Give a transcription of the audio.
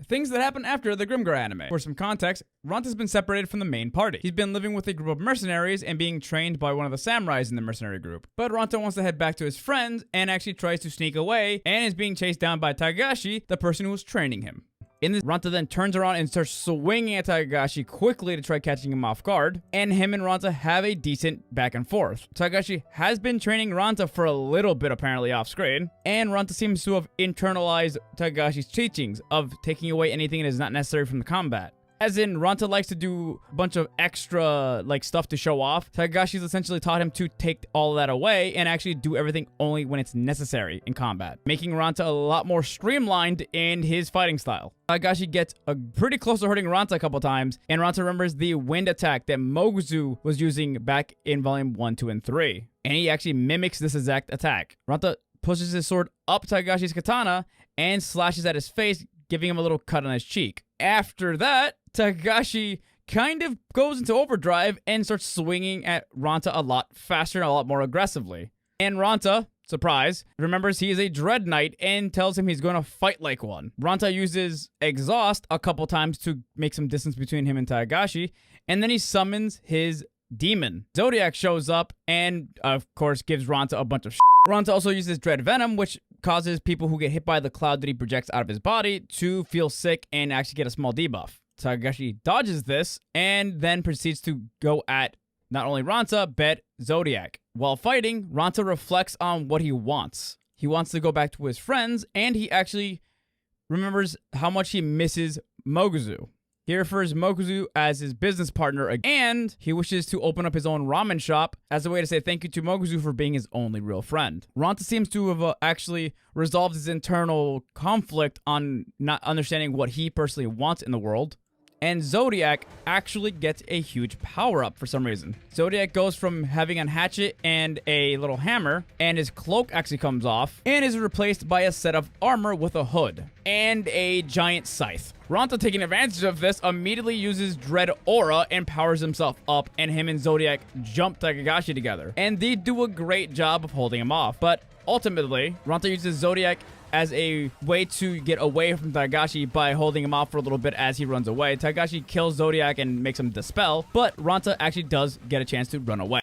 Things that happen after the Grimgar anime. For some context, Ranta's been separated from the main party. He's been living with a group of mercenaries and being trained by one of the samurais in the mercenary group. But Ranta wants to head back to his friends and actually tries to sneak away and is being chased down by Takagashi, the person who was training him. In this, Ranta then turns around and starts swinging at Takagashi quickly to try catching him off guard, and him and Ranta have a decent back and forth. Takagashi has been training Ranta for a little bit apparently off screen, and Ranta seems to have internalized Takagashi's teachings of taking away anything that is not necessary from the combat. As in, Ranta likes to do a bunch of extra, stuff to show off. Takagashi's essentially taught him to take all of that away and actually do everything only when it's necessary in combat, making Ranta a lot more streamlined in his fighting style. Takagashi gets pretty close to hurting Ranta a couple times, and Ranta remembers the wind attack that Moguzu was using back in Volume 1, 2, and 3. And he actually mimics this exact attack. Ranta pushes his sword up Takagashi's katana and slashes at his face, giving him a little cut on his cheek. After that, Takagashi kind of goes into overdrive and starts swinging at Ranta a lot faster and a lot more aggressively. And Ranta, surprise, remembers he is a Dread Knight and tells him he's going to fight like one. Ranta uses Exhaust a couple times to make some distance between him and Takagashi, and then he summons his demon. Zodiac shows up and, of course, gives Ranta a bunch of shit. Ranta also uses Dread Venom, which causes people who get hit by the cloud that he projects out of his body to feel sick and actually get a small debuff. Takagashi dodges this and then proceeds to go at not only Ranta, but Zodiac. While fighting, Ranta reflects on what he wants. He wants to go back to his friends, and he actually remembers how much he misses Moguzu. He refers Moguzu as his business partner, and he wishes to open up his own ramen shop as a way to say thank you to Moguzu for being his only real friend. Ranta seems to have actually resolved his internal conflict on not understanding what he personally wants in the world. And Zodiac actually gets a huge power-up for some reason. Zodiac goes from having a hatchet and a little hammer, and his cloak actually comes off, and is replaced by a set of armor with a hood, and a giant scythe. Ranta, taking advantage of this, immediately uses Dread Aura and powers himself up, and him and Zodiac jump Takagashi together. And they do a great job of holding him off, but ultimately, Ranta uses Zodiac as a way to get away from Takagashi by holding him off for a little bit as he runs away. Takagashi kills Zodiac and makes him dispel, but Ranta actually does get a chance to run away.